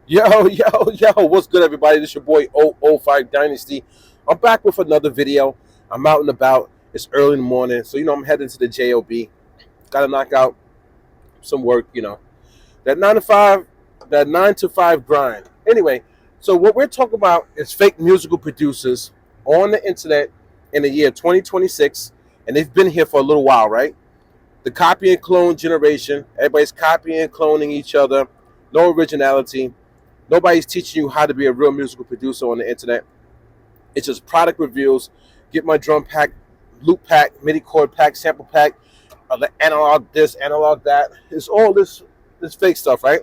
What's good, everybody? This is your boy O05 Dynasty. I'm back with another video. I'm out and about. It's early in the morning, so I'm heading to the job. Gotta knock out some work. That 9 to 5, that 9 to 5 grind. Anyway, so what we're talking about is fake musical producers on the internet in the year 2026, and they've been here for a little while, right? The copy and clone generation. Everybody's copying and cloning each other. No originality. Nobody's teaching you how to be a real musical producer on the internet. It's just product reviews. Get my drum pack, loop pack, MIDI chord pack, sample pack, the analog this, analog that. It's all this fake stuff, right?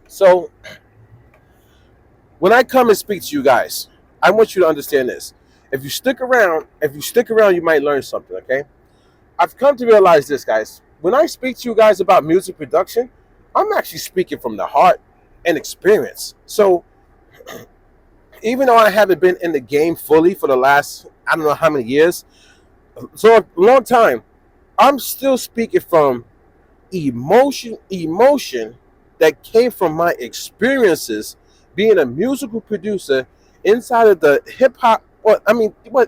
So when I come and speak to you guys, I want you to understand this. If you stick around, you might learn something, okay? I've come to realize this, guys. When I speak to you guys about music production, I'm actually speaking from the heart and experience. So even though I haven't been in the game fully for the last, I don't know how many years, so a long time, I'm still speaking from emotion that came from my experiences being a musical producer inside of the hip hop, well,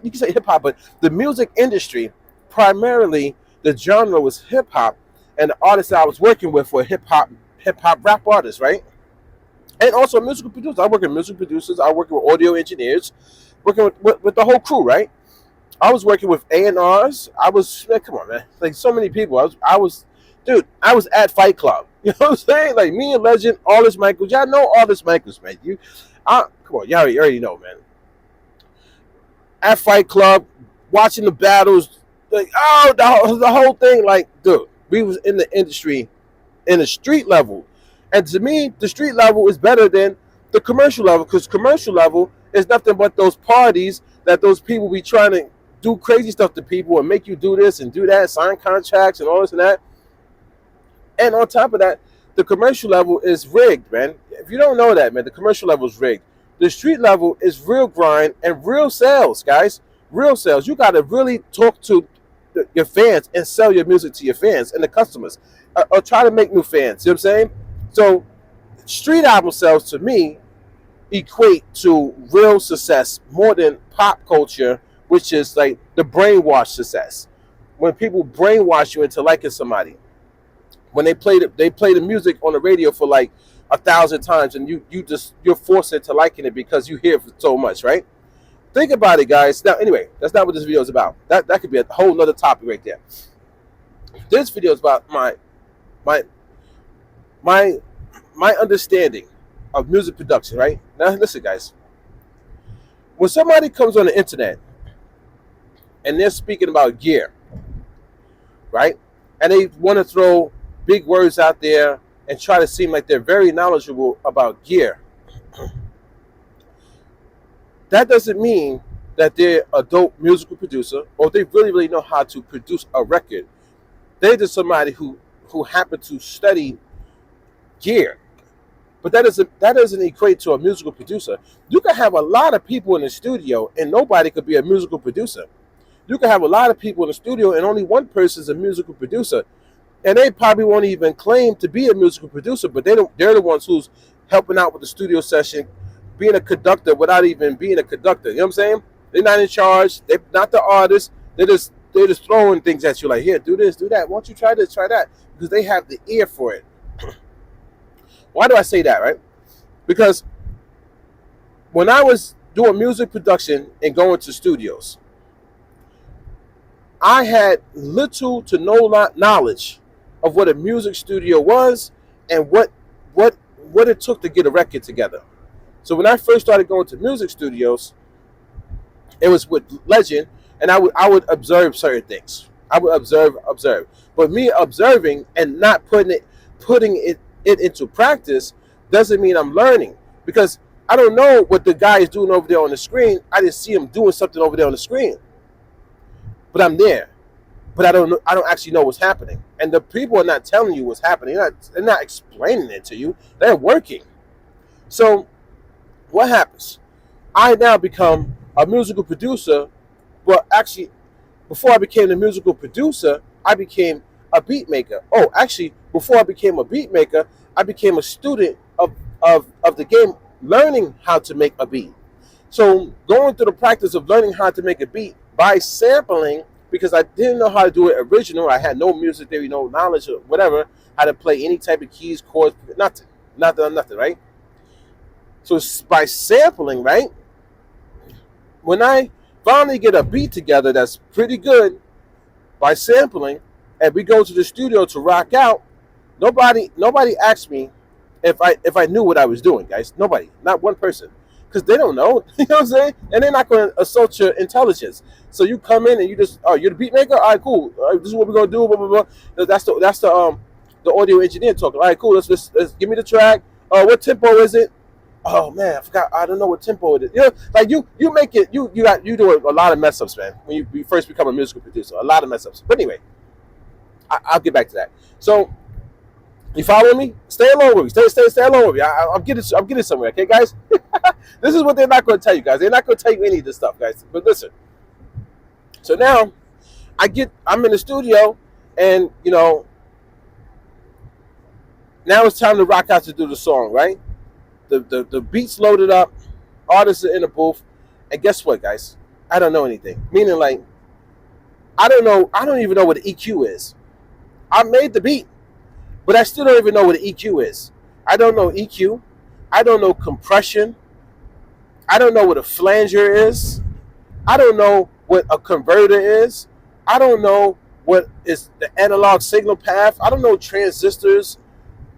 you can say hip hop, but the music industry, primarily the genre was hip hop, and the artists I was working with were hip hop rap artists, right? And also musical producers. I work with music producers. I work with audio engineers, working with the whole crew, right? I was working with A&Rs. Man, come on, man. Like so many people. Dude, I was at Fight Club. You know what I'm saying? Like me and Legend, Aldous Michaels. Y'all know Aldous Michaels, man. Come on, y'all already know, man. At Fight Club, watching the battles, like, the whole thing, like, dude, we was in the industry in the street level. And to me, the street level is better than the commercial level, because commercial level is nothing but those parties that those people be trying to do crazy stuff to people and make you do this and do that, sign contracts and all this and that. And on top of that, the commercial level is rigged, man. If you don't know that, man, the commercial level is rigged. The street level is real grind and real sales, guys. Real sales. You got to really talk to your fans and sell your music to your fans and the customers, or try to make new fans. You know what I'm saying? So street album sales to me equate to real success more than pop culture, which is like the brainwash success. When people brainwash you into liking somebody, when they play the music on the radio for like 1,000 times, and you're forced into liking it because you hear it so much, right? Think about it, guys. Now, anyway, that's not what this video is about. That could be a whole nother topic right there. This video is about my understanding of music production, right? Now, listen, guys. When somebody comes on the internet and they're speaking about gear, right? And they want to throw big words out there and try to seem like they're very knowledgeable about gear. That doesn't mean that they're a dope musical producer or they really know how to produce a record. They're just somebody who happened to study gear. But that doesn't equate to a musical producer. You can have a lot of people in the studio and nobody could be a musical producer. You can have a lot of people in the studio and only one person is a musical producer. And they probably won't even claim to be a musical producer, but they're the ones who's helping out with the studio session, being a conductor without even being a conductor. You know what I'm saying? They're not in charge. They're not the artist. They're just throwing things at you like, here, do this, do that. Why don't you try this, try that? Because they have the ear for it. Why do I say that, right? Because when I was doing music production and going to studios, I had little to no knowledge of what a music studio was and what it took to get a record together. So when I first started going to music studios, it was with Legend, and I would observe certain things. I would observe. But me observing and not putting it into practice doesn't mean I'm learning, because I don't know what the guy is doing over there on the screen. I just see him doing something over there on the screen, but I'm there. But I don't actually know what's happening, and the people are not telling you what's happening. They're not explaining it to you. They're working. So what happens? I now become a musical producer. Well, actually, before I became a musical producer, I became a beat maker. Oh, actually, before I became a beat maker, I became a student of the game, learning how to make a beat. So going through the practice of learning how to make a beat by sampling, because I didn't know how to do it original. I had no music theory, no knowledge or whatever, how to play any type of keys, chords, nothing, right? So by sampling, right? When I finally get a beat together that's pretty good by sampling, and we go to the studio to rock out, nobody asked me if I knew what I was doing, guys. Nobody, not one person, because they don't know. You know what I'm saying? And they're not going to assault your intelligence. So you come in and you just, oh, you're the beat maker. All right, cool. All right, this is what we're gonna do. Blah blah blah. That's the audio engineer talking. All right, cool. Let's give me the track. What tempo is it? Oh man, I forgot. I don't know what tempo it is. You know, like you make it. You do a lot of mess ups, man. When you first become a musical producer, a lot of mess ups. But anyway, I'll get back to that. So you following me? Stay along with me. Stay along with me. I'm getting somewhere. Okay, guys. This is what they're not going to tell you, guys. They're not going to tell you any of this stuff, guys. But listen. So now I'm in the studio, and now it's time to rock out to do the song, right? The beats loaded up, artists are in the booth, and guess what, guys? I don't know anything. Meaning, like, I don't even know what the EQ is. I made the beat, but I still don't even know what the EQ is. I don't know EQ. I don't know compression. I don't know what a flanger is. I don't know what a converter is. I don't know what is the analog signal path. I don't know transistors.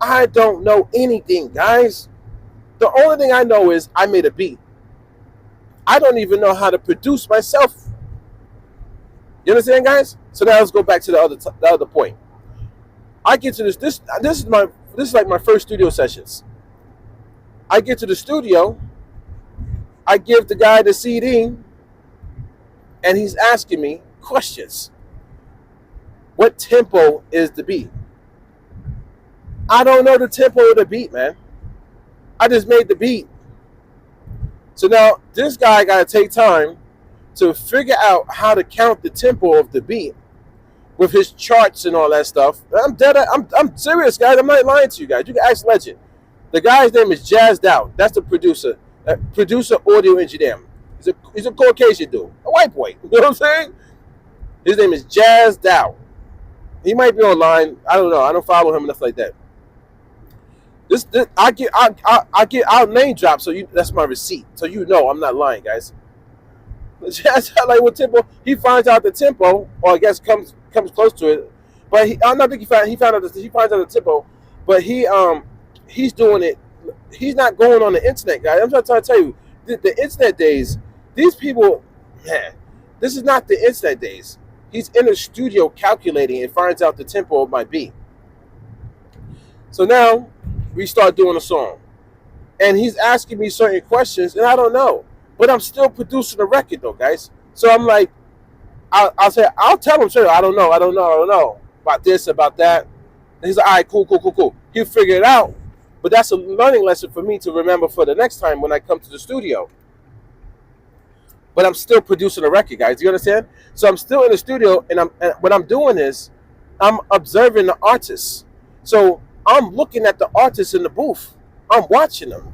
I don't know anything, guys. The only thing I know is I made a beat. I don't even know how to produce myself. You understand, guys? So now let's go back to the other point. I get to this is like my first studio sessions. I get to the studio, I give the guy the CD, and he's asking me questions. What tempo is the beat? I don't know the tempo of the beat, man. I just made the beat. So now this guy got to take time to figure out how to count the tempo of the beat with his charts and all that stuff. I'm serious, guys. I'm not lying to you guys. You can ask Legend. The guy's name is Jazzed Out. That's the producer. Producer, audio engineer. He's a Caucasian dude, a white boy. You know what I'm saying? His name is Jazzed Out. He might be online. I don't know. I don't follow him enough like that. I'll name drop. So that's my receipt. So I'm not lying, guys. Jazzed Out, like what tempo? He finds out the tempo, or I guess comes close to it. But I don't think he finds out the tempo. But he's doing it. He's not going on the internet, guys. I'm trying to tell you, the internet days. These people, man, this is not the internet days. He's in the studio calculating and finds out the tempo of my beat. So now we start doing a song, and he's asking me certain questions, and I don't know. But I'm still producing a record, though, guys. So I'm like, I'll tell him, sure, I don't know about this, about that. And he's like, all right, cool. He'll figure it out. But that's a learning lesson for me to remember for the next time when I come to the studio. But I'm still producing a record, guys. You understand? So I'm still in the studio, and what I'm doing is I'm observing the artists. So I'm looking at the artists in the booth. I'm watching them.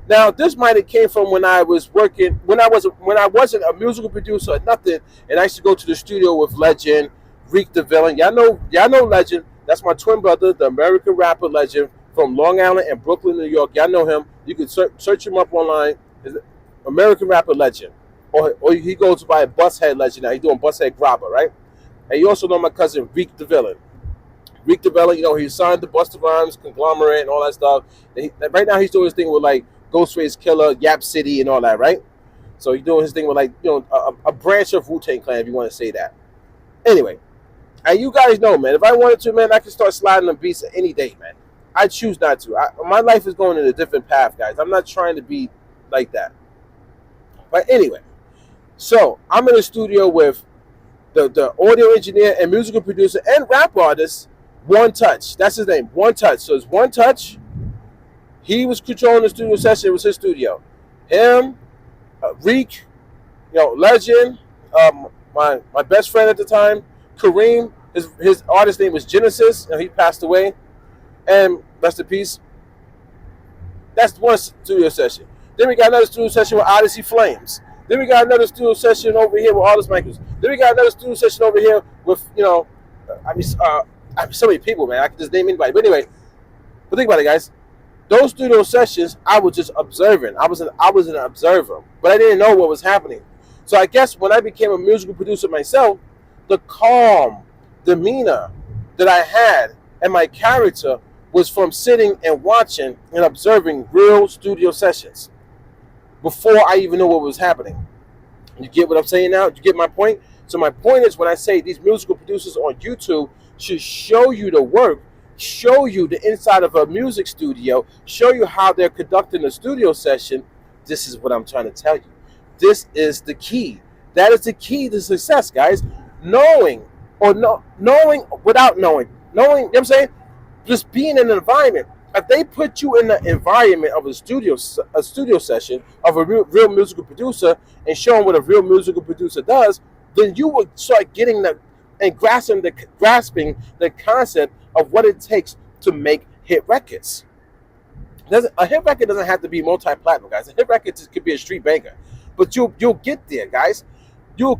Now, this might have came from when I was working, when I wasn't a musical producer or nothing, and I used to go to the studio with Legend, Reek the Villain. Y'all know Legend. That's my twin brother, the American rapper Legend from Long Island and Brooklyn, New York. Y'all know him. You can search him up online. American rapper Legend, or he goes by Bushead Legend. Now he's doing Bushead Grabber, right? And you also know my cousin Reek the Villain. Reek the Villain, he signed the Busta Rhymes conglomerate and all that stuff. And right now he's doing his thing with like Ghostface Killer, Yap City, and all that, right? So he's doing his thing with like a branch of Wu-Tang Clan, if you want to say that. Anyway, and you guys know, man, if I wanted to, man, I could start sliding on beats any day, man. I choose not to. My life is going in a different path, guys. I'm not trying to be like that. But anyway, so I'm in the studio with the audio engineer and musical producer and rap artist, One Touch. That's his name, One Touch. So it's One Touch. He was controlling the studio session. It was his studio. Him, Reek, Legend, my best friend at the time, Kareem. His artist name was Genesis, and he passed away. And Rest in peace. That's one studio session. Then we got another studio session with Odyssey Flames. Then we got another studio session over here with Artist Michaels. Then we got another studio session over here with, so many people, man. I can just name anybody. But anyway, but think about it, guys. Those studio sessions, I was just observing. I was an observer, but I didn't know what was happening. So I guess when I became a musical producer myself, the calm demeanor that I had and my character was from sitting and watching and observing real studio sessions before I even knew what was happening. You get what I'm saying now? You get my point? So my point is, when I say these musical producers on YouTube should show you the work, show you the inside of a music studio, show you how they're conducting a studio session, this is what I'm trying to tell you. This is the key. That is the key to success, guys. Knowing without knowing. You know what I'm saying? Just being in an environment. If they put you in the environment of a studio session of a real musical producer and showing what a real musical producer does, then you will start getting grasping the concept of what it takes to make hit records. A hit record doesn't have to be multi-platinum, guys. A hit record could be a street banger, but you'll get there, guys. You'll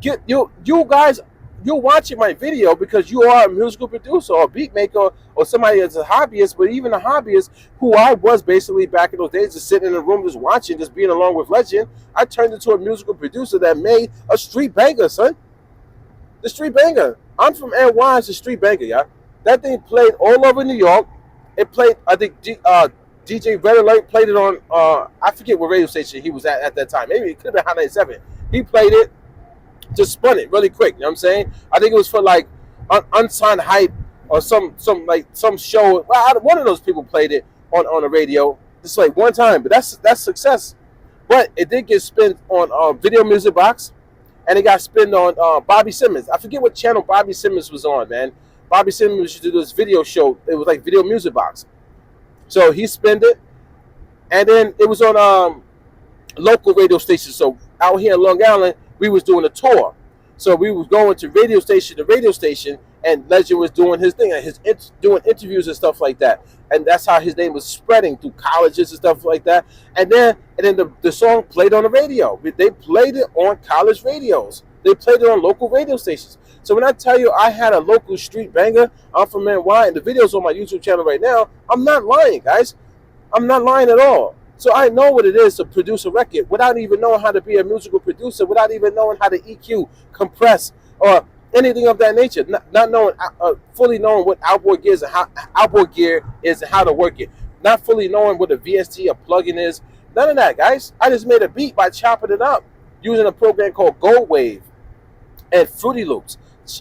watching my video because you are a musical producer or a beat maker or somebody that's a hobbyist. But even a hobbyist, who I was basically back in those days, just sitting in a room, just watching, just being along with legend, I turned into a musical producer that made a street banger, son. The street banger. I'm from NY. It's a street banger, y'all. That thing played all over New York. It played, I think, DJ Red Alert played it on, I forget what radio station he was at that time. Maybe it could have been Hot 97. He played it, just spun it really quick. You know what I'm saying? I think it was for like Unsigned Hype or some show. Well, one of those people played it on the radio just like one time, but that's success. But it did get spin on Video Music Box, and it got spinned on Bobby Simmons. I forget what channel Bobby Simmons was on, man. Bobby Simmons used to do this video show. It was like Video Music Box. So he spinned it, and then it was on local radio stations. So out here in Long Island, we was doing a tour. So we was going to radio station to radio station, and Legend was doing his thing, doing interviews and stuff like that. And that's how his name was spreading through colleges and stuff like that. And then the song played on the radio. They played it on college radios. They played it on local radio stations. So when I tell you I had a local street banger, I'm from NY, and the video's on my YouTube channel right now, I'm not lying, guys. I'm not lying at all. So I know what it is to produce a record without even knowing how to be a musical producer, without even knowing how to EQ, compress, or anything of that nature. Not knowing, fully knowing what outboard gear is and how to work it. Not fully knowing what a VST, a plugin is. None of that, guys. I just made a beat by chopping it up using a program called Gold Wave and Fruity Loops.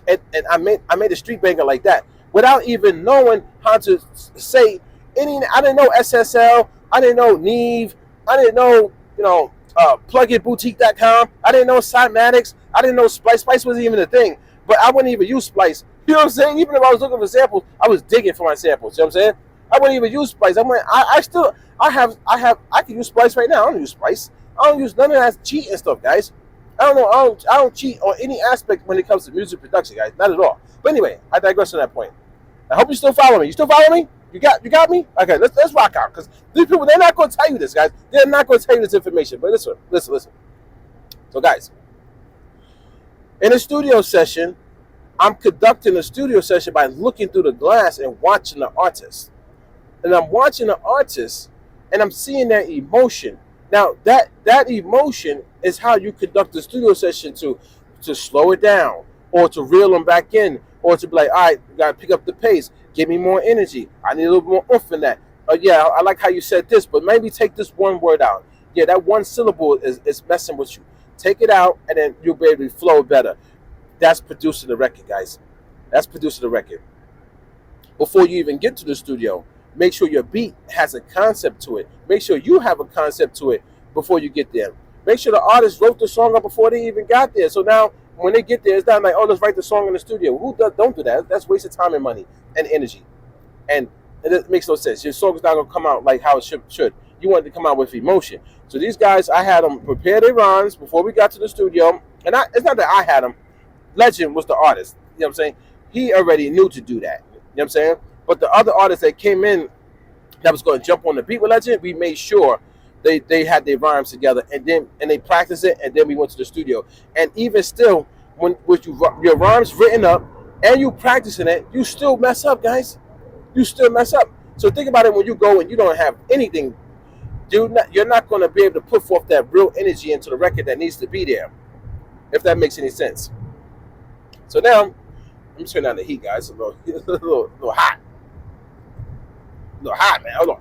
And I made a street banger like that without even knowing how to say any. I didn't know SSL. I didn't know Neve. I didn't know pluginboutique.com. I didn't know Cymatics. I didn't know Splice. Splice wasn't even a thing. But I wouldn't even use Splice. You know what I'm saying? Even if I was looking for samples, I was digging for my samples. You know what I'm saying? I wouldn't even use Splice. I can use Splice right now. I don't use Splice. I don't use none of that cheating stuff, guys. I don't know. I don't cheat on any aspect when it comes to music production, guys. Not at all. But anyway, I digress on that point. I hope you still follow me. You still follow me? You got me? Okay, let's rock out. Because these people, they're not going to tell you this, guys. They're not going to tell you this information. But listen. So, guys, in a studio session, I'm conducting a studio session by looking through the glass and watching the artist. And I'm watching the artist, and I'm seeing their emotion. Now, that emotion is how you conduct the studio session to slow it down, or to reel them back in, or to be like, all right, you got to pick up the pace. Give me more energy. I need a little more oomph in that. Yeah, I like how you said this, but maybe take this one word out. Yeah, that one syllable is messing with you. Take it out, and then you'll be able to flow better. That's producing the record, guys. That's producing the record. Before you even get to the studio, make sure your beat has a concept to it. Make sure you have a concept to it before you get there. Make sure the artist wrote the song up before they even got there. So now, when they get there, it's not like, oh, let's write the song in the studio. Don't do that. That's wasted time and money and energy. And it makes no sense. Your song's not going to come out like how it should. You want it to come out with emotion. So these guys, I had them prepare their rhymes before we got to the studio. And it's not that I had them. Legend was the artist. You know what I'm saying? He already knew to do that. You know what I'm saying? But the other artists that came in that was going to jump on the beat with Legend, we made sure they had their rhymes together, and they practiced it, and then we went to the studio. And even still, when with your rhymes written up and you practicing it, you still mess up, guys. You still mess up. So think about it when you go and you don't have anything. You're not going to be able to put forth that real energy into the record that needs to be there, if that makes any sense. So now, let me turn down the heat, guys. It's a little hot. A little hot, man. Hold on.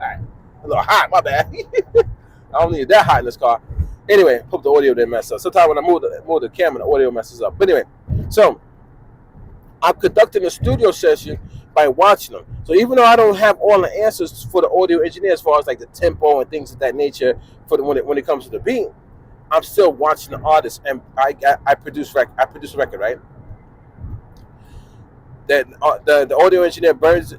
All right. A little hot, my bad. I don't need that hot in this car. Anyway, hope the audio didn't mess up. Sometimes when I move the camera, the audio messes up. But anyway, so I'm conducting a studio session by watching them. So even though I don't have all the answers for the audio engineer as far as like the tempo and things of that nature when it comes to the beat, I'm still watching the artist, and I produce a record, right? That the audio engineer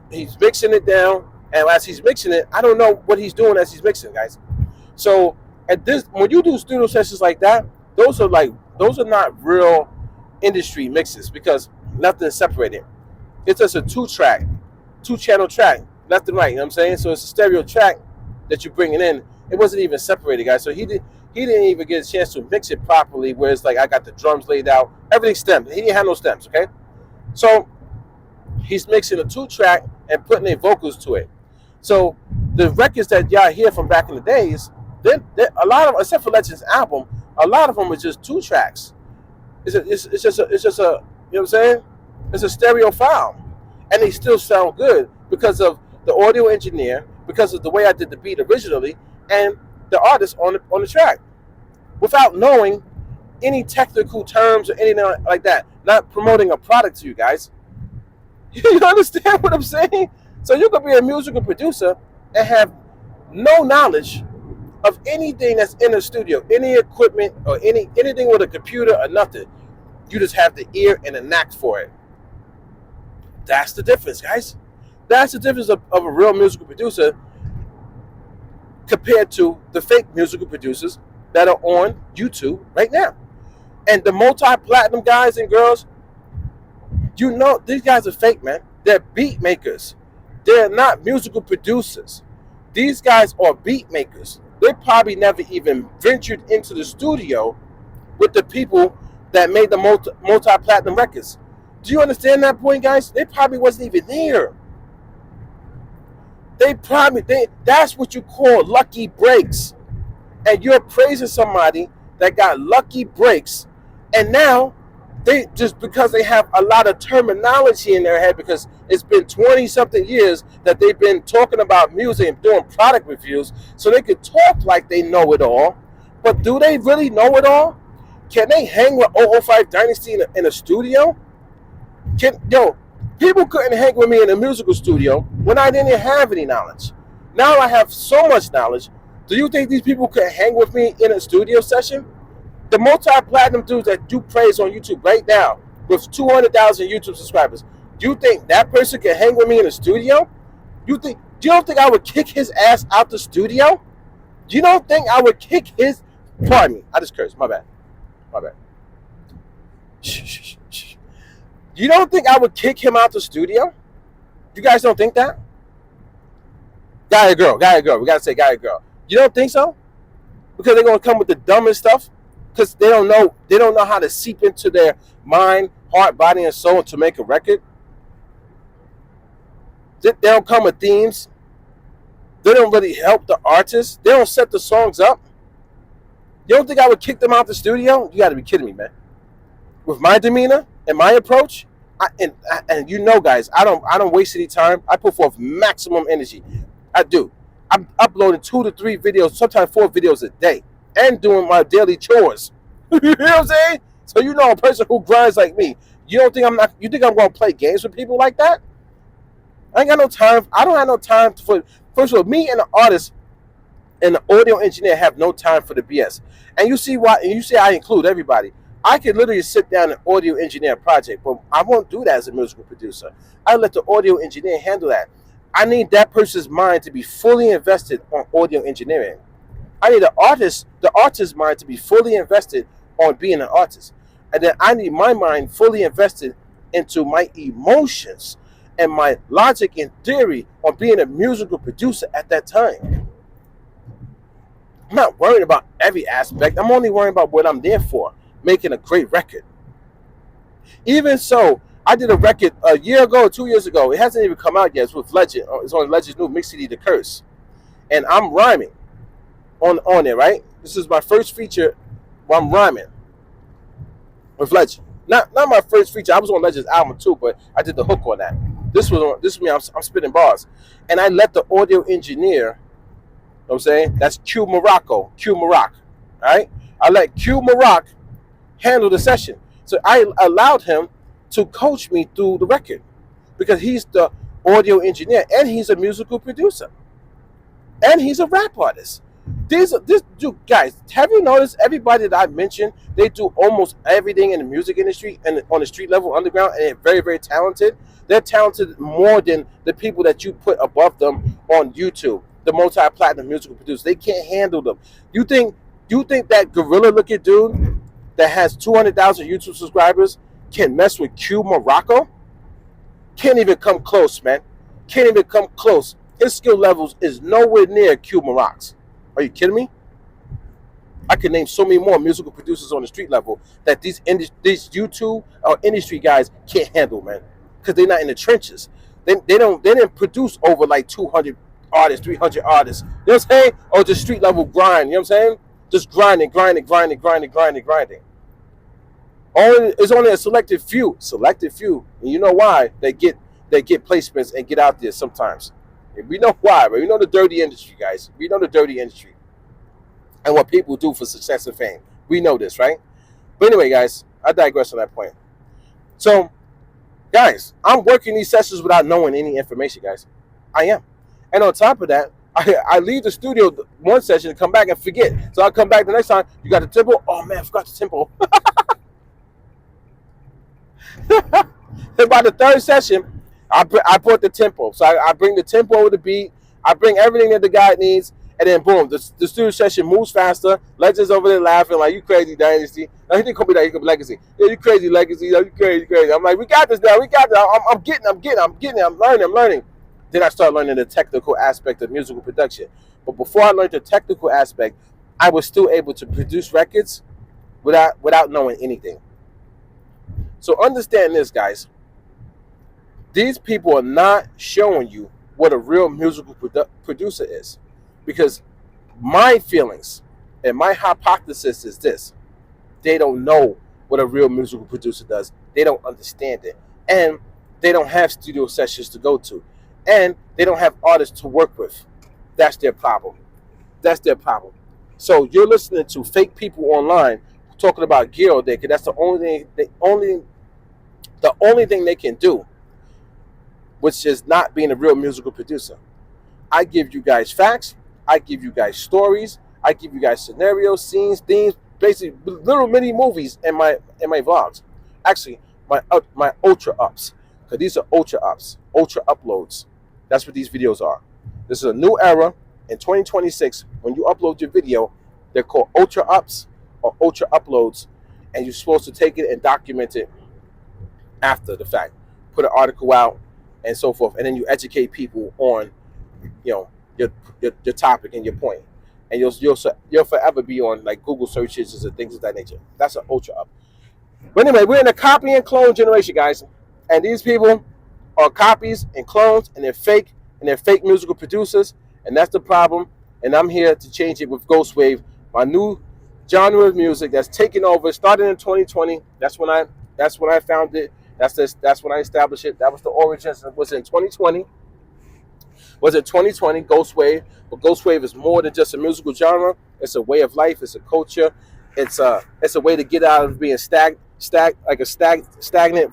he's mixing it down, and as he's mixing it, I don't know what he's doing as he's mixing, guys. So when you do studio sessions like that, those are not real industry mixes, because nothing is separated. It's just a two-channel track, left and right. You know what I'm saying? So it's a stereo track that you're bringing in. It wasn't even separated, guys. So he didn't even get a chance to mix it properly, where it's like I got the drums laid out, everything stems. He didn't have no stems, okay? So he's mixing a 2-track and putting in vocals to it. So the records that y'all hear from back in the days, a lot of, except for Legend's album, a lot of them are just 2 tracks. It's just a, you know what I'm saying? It's a stereo file, and they still sound good because of the audio engineer, because of the way I did the beat originally, and the artist on the track, without knowing any technical terms or anything like that. Not promoting a product to you guys. You understand what I'm saying? So you could be a musical producer and have no knowledge of anything that's in the studio, any equipment or anything with a computer or nothing. You just have the ear and a knack for it. That's the difference, guys. That's the difference of a real musical producer compared to the fake musical producers that are on YouTube right now. And the multi-platinum guys and girls, you know, these guys are fake, man. They're beat makers. They're not musical producers. These guys are beat makers. They probably never even ventured into the studio with the people that made the multi-platinum records. Do you understand that point, guys? They probably wasn't even there. That's what you call lucky breaks. And you're praising somebody that got lucky breaks, and now they just, because they have a lot of terminology in their head, because it's been 20-something years that they've been talking about music and doing product reviews, so they could talk like they know it all. But do they really know it all? Can they hang with 005 Dynasty in a studio? People couldn't hang with me in a musical studio when I didn't have any knowledge. Now I have so much knowledge. Do you think these people could hang with me in a studio session? The multi-platinum dudes that do praise on YouTube right now with 200,000 YouTube subscribers, do you think that person can hang with me in a studio? Do you don't think I would kick his ass out the studio? You don't think I would kick his... Pardon me. I just cursed. My bad. Shh. You don't think I would kick him out the studio? You guys don't think that? Guy or girl. We got to say guy or girl. You don't think so? Because they're going to come with the dumbest stuff? Because they don't know how to seep into their mind, heart, body, and soul to make a record? They don't come with themes. They don't really help the artists. They don't set the songs up. You don't think I would kick them out the studio? You got to be kidding me, man. With my demeanor and my approach, and you know, guys, I don't waste any time. I put forth maximum energy. I do. I'm uploading 2 to 3 videos, sometimes 4 videos a day, and doing my daily chores. You know what I'm saying? So you know, a person who grinds like me. You think I'm going to play games with people like that? I ain't got no time. I don't have no time for. First of all, me and the artist and the audio engineer have no time for the BS. And you see why? And you see, I include everybody. I could literally sit down and audio engineer a project, but I won't do that as a musical producer. I let the audio engineer handle that. I need that person's mind to be fully invested on audio engineering. I need the artist's mind to be fully invested on being an artist. And then I need my mind fully invested into my emotions and my logic and theory on being a musical producer at that time. I'm not worried about every aspect. I'm only worried about what I'm there for, making a great record. Even so, I did a record a year ago, 2 years ago. It hasn't even come out yet. It's with Legend. It's on Legend's new mix CD, The Curse. And I'm rhyming on it, right? This is my first feature where I'm rhyming with Legend. Not my first feature. I was on Legend's album too, but I did the hook on that. This was me. I'm spitting bars, and I let the audio engineer. You know what I'm saying, that's Q Morocco, Q Maroc, right? I let Q Maroc handle the session, so I allowed him to coach me through the record because he's the audio engineer and he's a musical producer and he's a rap artist. This dude, guys, have you noticed everybody that I've mentioned, they do almost everything in the music industry and on the street level, underground, and they're very, very talented. They're talented more than the people that you put above them on YouTube, the multi-platinum musical producers. They can't handle them. You think that gorilla-looking dude that has 200,000 YouTube subscribers can mess with Q Morocco? Can't even come close, man. Can't even come close. His skill levels is nowhere near Q Maroc's. Are you kidding me? I could name so many more musical producers on the street level that these YouTube or industry guys can't handle, man, because they're not in the trenches. They didn't produce over like 200 artists, 300 artists. You know what I'm saying? Or just street level grind. You know what I'm saying? Just grinding. It's only a selected few, and you know why they get placements and get out there sometimes. We know why, right? We know the dirty industry, guys. We know the dirty industry and what people do for success and fame. We know this, right? But anyway, guys, I digress on that point. So, guys, I'm working these sessions without knowing any information, guys. I am. And on top of that, I leave the studio one session and come back and forget. So I come back the next time, you got the tempo? Oh, man, I forgot the tempo. And by the third session, I brought the tempo. So I bring the tempo of the beat. I bring everything that the guy needs. And then, boom, the studio session moves faster. Legend's over there laughing like, you crazy, Dynasty. Now, he didn't call me that. He called me Legacy. Yeah, you crazy, Legacy. You crazy. I'm like, we got this now. We got this. I'm getting it. I'm learning. Then I started learning the technical aspect of musical production. But before I learned the technical aspect, I was still able to produce records without knowing anything. So understand this, guys. These people are not showing you what a real musical producer is. Because my feelings and my hypothesis is this. They don't know what a real musical producer does. They don't understand it. And they don't have studio sessions to go to. And they don't have artists to work with. That's their problem. So you're listening to fake people online talking about gear all day, because that's the only thing they can do, which is not being a real musical producer. I give you guys facts. I give you guys stories. I give you guys scenarios, scenes, themes, basically little mini movies in my vlogs. Actually, my ultra ups, because these are ultra ups, ultra uploads. That's what these videos are. This is a new era in 2026. When you upload your video, they're called ultra ups or ultra uploads, and you're supposed to take it and document it after the fact. Put an article out and so forth, and then you educate people on, your topic and your point, and you'll forever be on like Google searches and things of that nature. That's an ultra up. But anyway, we're in a copy and clone generation, guys, and these people are copies and clones, and they're fake musical producers, and that's the problem. And I'm here to change it with Ghost Wave, my new genre of music that's taking over. Started in 2020. That's when I found it. That's when I established it. That was the origins. It was in 2020. Ghost Wave. But Ghost Wave is more than just a musical genre. It's a way of life. It's a culture. It's a way to get out of being stagnant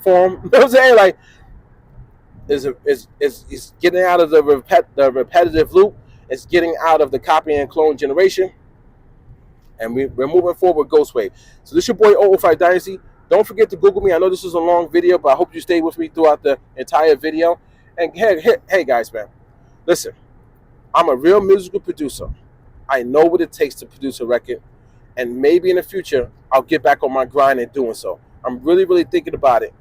form. You know what I'm saying? Like, it's getting out of the repetitive loop. It's getting out of the copy and clone generation. And we're moving forward with Ghost Wave. So this is your boy 005 Dynasty. Don't forget to Google me. I know this is a long video, but I hope you stay with me throughout the entire video. And hey guys, man, listen, I'm a real musical producer. I know what it takes to produce a record, and maybe in the future, I'll get back on my grind and doing so. I'm really, really thinking about it.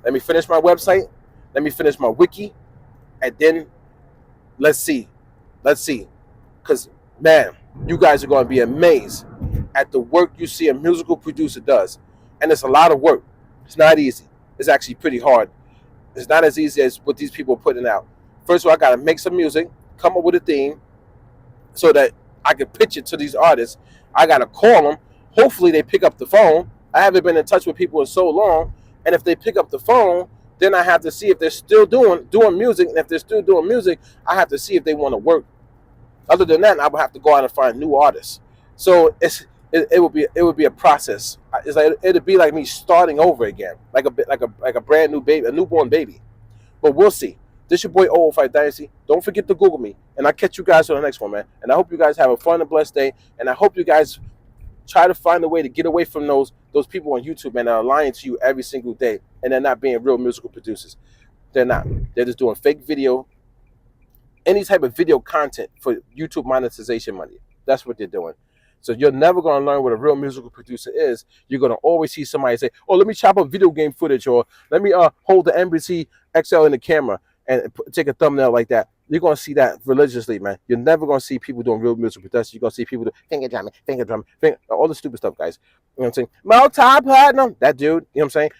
Let me finish my website. Let me finish my wiki, and then let's see. Let's see. Because, man, you guys are going to be amazed at the work you see a musical producer does. And it's a lot of work. It's not easy. It's actually pretty hard. It's not as easy as what these people are putting out. First of all, I got to make some music, come up with a theme so that I can pitch it to these artists. I got to call them. Hopefully they pick up the phone. I haven't been in touch with people in so long. And if they pick up the phone, then I have to see if they're still doing music. And if they're still doing music, I have to see if they want to work. Other than that, I would have to go out and find new artists. So it would be a process. It's like it'd be like me starting over again, like a brand new baby, a newborn baby. But we'll see. This your boy 005 Dynasty. Don't forget to Google me, and I'll catch you guys on the next one, man. And I hope you guys have a fun and blessed day. And I hope you guys try to find a way to get away from those people on YouTube, man, that are lying to you every single day, and they're not being real musical producers. They're not. They're just doing fake video, any type of video content for YouTube monetization money. That's what they're doing. So you're never going to learn what a real musical producer is. You're going to always see somebody say, oh, let me chop up video game footage, or let me hold the MPC XL in the camera and take a thumbnail like that. You're going to see that religiously, man. You're never going to see people doing real music production. You're going to see people do finger drumming, all the stupid stuff, guys. You know what I'm saying? Multi-platinum. That dude, you know what I'm saying?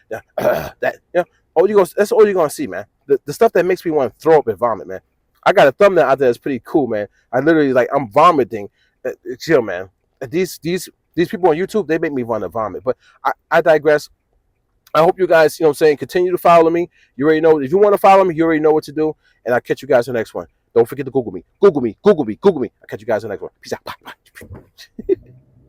That, you know, that's all you're going to see, man. The stuff that makes me want to throw up and vomit, man. I got a thumbnail out there that's pretty cool, man. I literally, like, I'm vomiting. Chill, man. These people on YouTube, they make me want to vomit. But I digress. I hope you guys, you know what I'm saying, continue to follow me. You already know. If you want to follow me, you already know what to do. And I'll catch you guys in the next one. Don't forget to Google me. Google me. Google me. Google me. I'll catch you guys in the next one. Peace out. Bye. Bye.